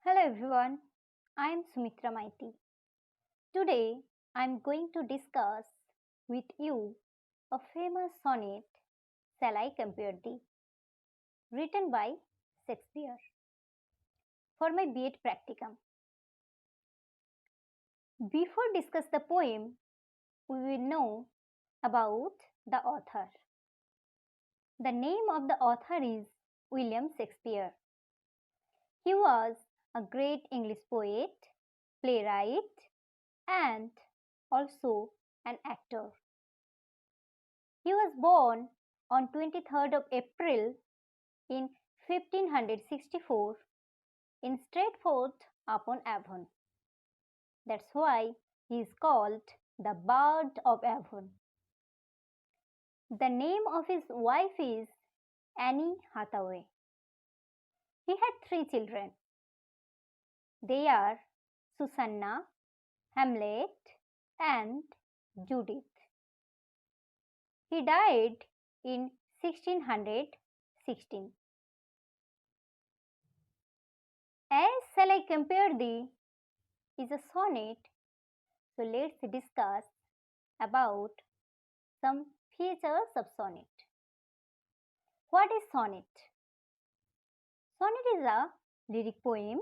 Hello everyone, I am Sumitra Maiti. Today I am going to discuss with you a famous sonnet, Shall I Compare Thee, written by Shakespeare for my B.Ed practicum. Before discuss the poem, we will know about the author. The name of the author is William Shakespeare. He was a great English poet, playwright, and also an actor. He was born on 23rd of April in 1564 in Stratford-upon-Avon. That's why he is called the Bard of Avon. The name of his wife is Anne Hathaway. He had 3 children. They are Susanna, Hamlet, and Judith. He died in 1616. As Shall I Compare Thee is a sonnet, so let's discuss about some features of sonnet. What is sonnet? Sonnet is a lyric poem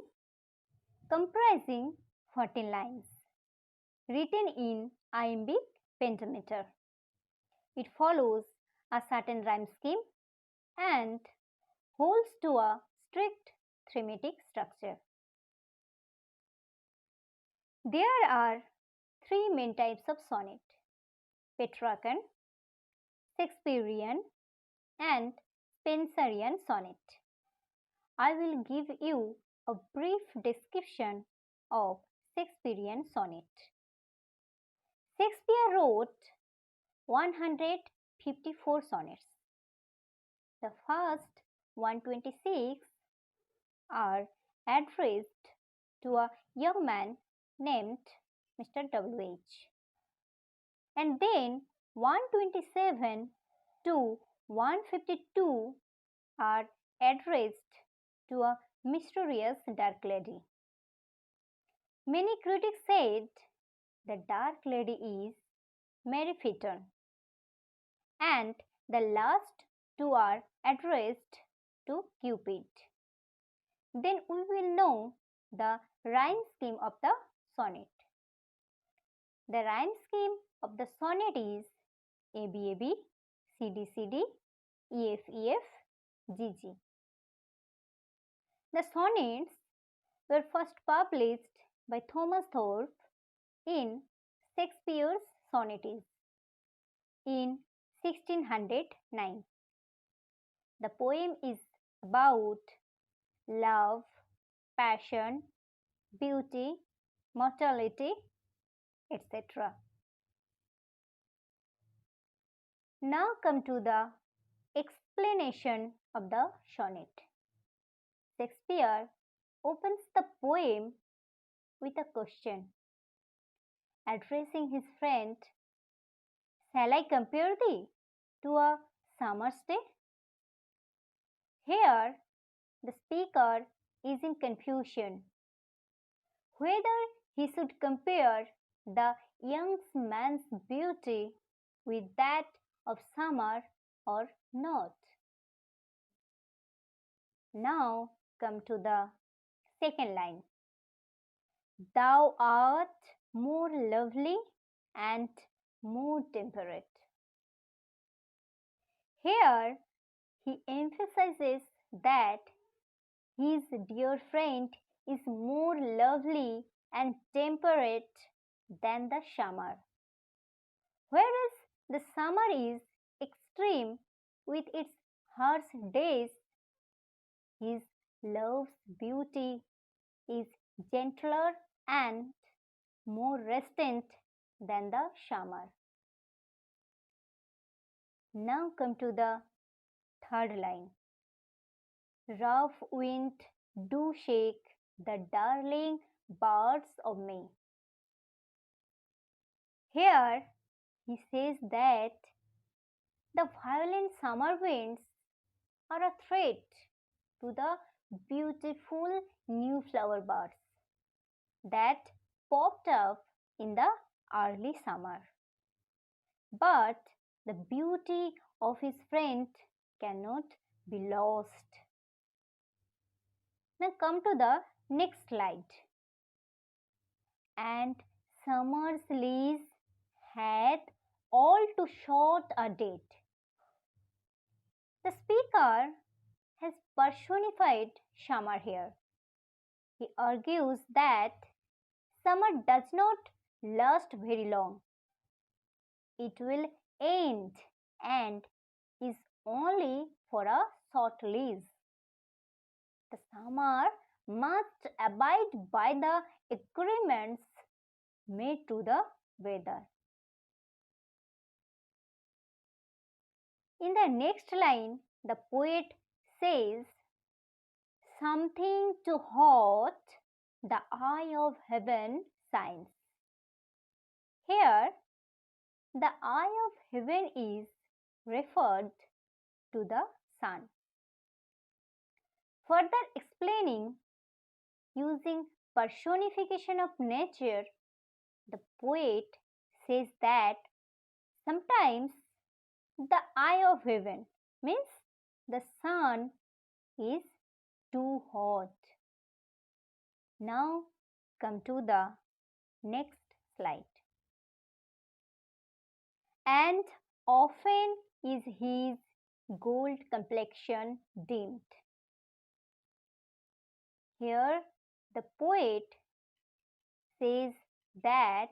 comprising 14 lines written in iambic pentameter. It follows a certain rhyme scheme and holds to a strict thematic structure. There are 3 main types of sonnet: Petrarchan, Shakespearean, and Spenserian sonnet. I will give you a brief description of Shakespearean sonnet. Shakespeare wrote 154 sonnets. The first 126 are addressed to a young man named Mr. W.H. And then 127 to 152 are addressed to a mysterious dark lady. Many critics said the dark lady is Mary Fitton, and the last 2 are addressed to Cupid. Then we will know the rhyme scheme of the sonnet. The rhyme scheme of the sonnet is ABAB, CDCD, EFEF, GG. The sonnets were first published by Thomas Thorpe in Shakespeare's Sonnetes in 1609. The poem is about love, passion, beauty, mortality, etc. Now come to the explanation of the sonnet. Shakespeare opens the poem with a question, addressing his friend, Shall I compare thee to a summer's day? Here, the speaker is in confusion whether he should compare the young man's beauty with that of summer or not. Now come to the second line. Thou art more lovely and more temperate. Here he emphasizes that his dear friend is more lovely and temperate than the summer, whereas the summer is extreme with its harsh days. His love's beauty is gentler and more restant than the summer. Now come to the third line. Rough wind do shake the darling birds of May. Here he says that the violent summer winds are a threat to the beautiful new flower buds that popped up in the early summer. But the beauty of his friend cannot be lost. Now come to the next slide. And summer's lease had all too short a date. The speaker has personified summer here. He argues that summer does not last very long. It will end and is only for a short lease. The summer must abide by the agreements made to the weather. In the next line, the poet says, something too hot, the eye of heaven shines. Here, the eye of heaven is referred to the sun. Further explaining, using personification of nature, the poet says that sometimes the eye of heaven means the sun is too hot. Now come to the next slide. And often is his gold complexion dimmed. Here the poet says that,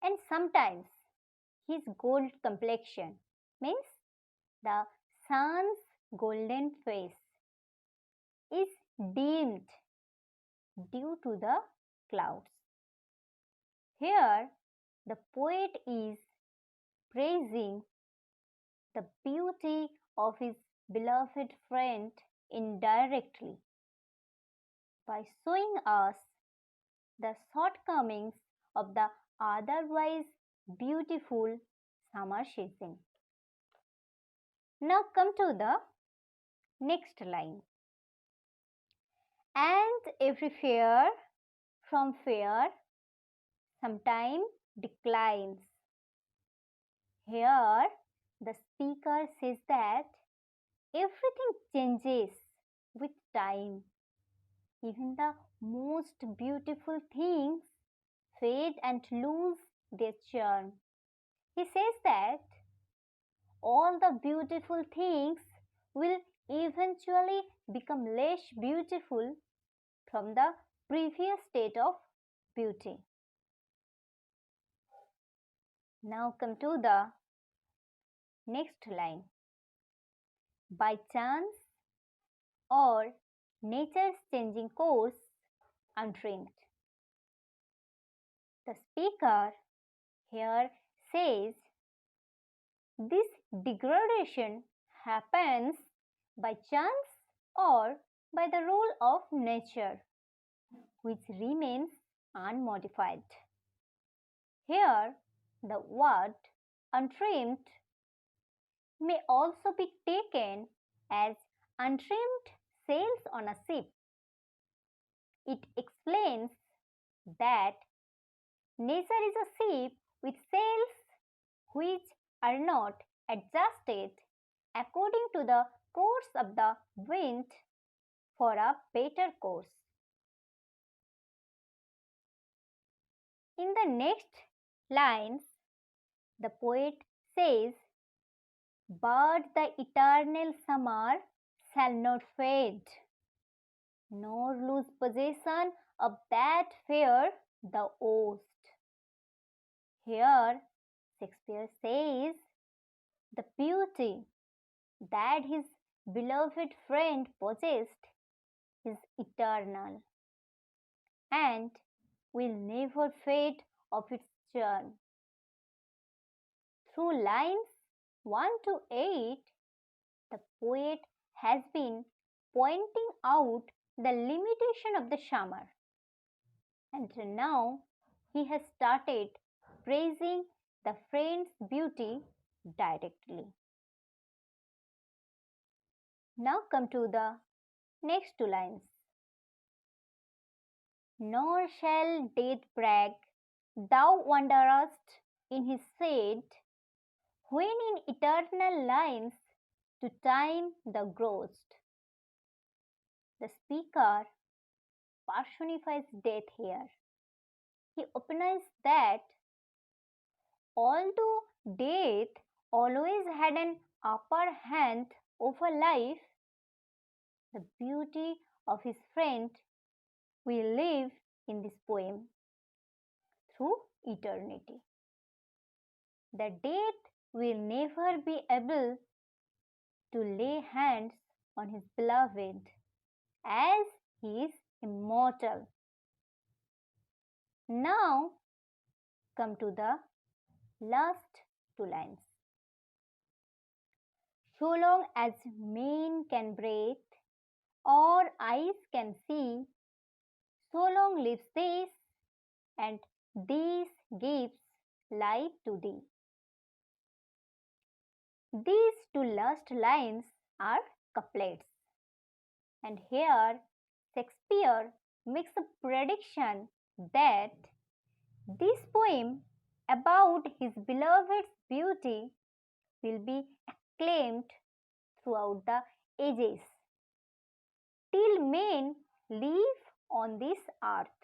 and sometimes his gold complexion means the sun's golden face is dimmed due to the clouds. Here the poet is praising the beauty of his beloved friend indirectly by showing us the shortcomings of the otherwise beautiful summer season. Now come to the next line. And every fair from fair sometime declines. Here the speaker says that everything changes with time. Even the most beautiful things fade and lose their charm. He says that all the beautiful things will eventually become less beautiful from the previous state of beauty. Now come to the next line. By chance or nature's changing course untrimmed. The speaker here says this degradation happens by chance or by the rule of nature, which remains unmodified. Here, the word untrimmed may also be taken as untrimmed sails on a ship. It explains that nature is a ship with sails which are not adjusted according to the course of the wind for a better course. In the next lines, the poet says, but the eternal summer shall not fade, nor lose possession of that fair the host. Here, Shakespeare says, the beauty that his beloved friend possessed is eternal and will never fade of its charm. Through lines 1 to 8, the poet has been pointing out the limitation of the summer, and now he has started praising the friend's beauty directly. Now come to the Next two lines. Nor shall death brag, thou wanderest in his shade, when in eternal lines to time the grossed. The speaker personifies death here. He opines that although death always had an upper hand over life, the beauty of his friend will live in this poem through eternity. The death will never be able to lay hands on his beloved as he is immortal. Now come to the last two lines. So long as men can breathe or eyes can see, so long lives this, and this gives life to thee. These two last lines are couplets. And here Shakespeare makes a prediction that this poem about his beloved's beauty will be acclaimed throughout the ages till men live on this earth.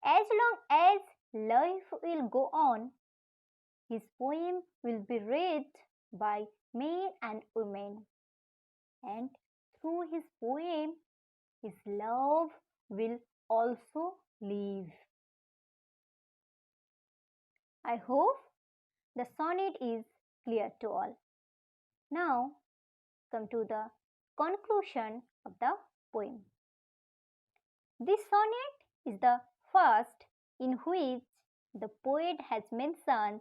As long as life will go on, his poem will be read by men and women, and through his poem, his love will also live. I hope the sonnet is clear to all. Now come to the conclusion of the poem. This sonnet is the first in which the poet has mentioned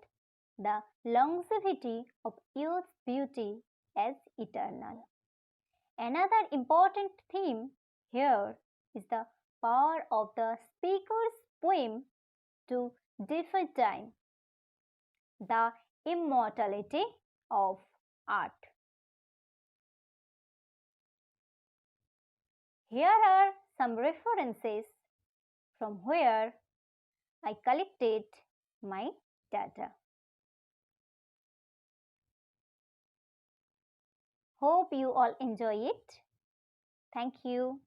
the longevity of youth's beauty as eternal. Another important theme here is the power of the speaker's poem to defy time, the immortality of art. Here are some references from where I collected my data. Hope you all enjoy it. Thank you.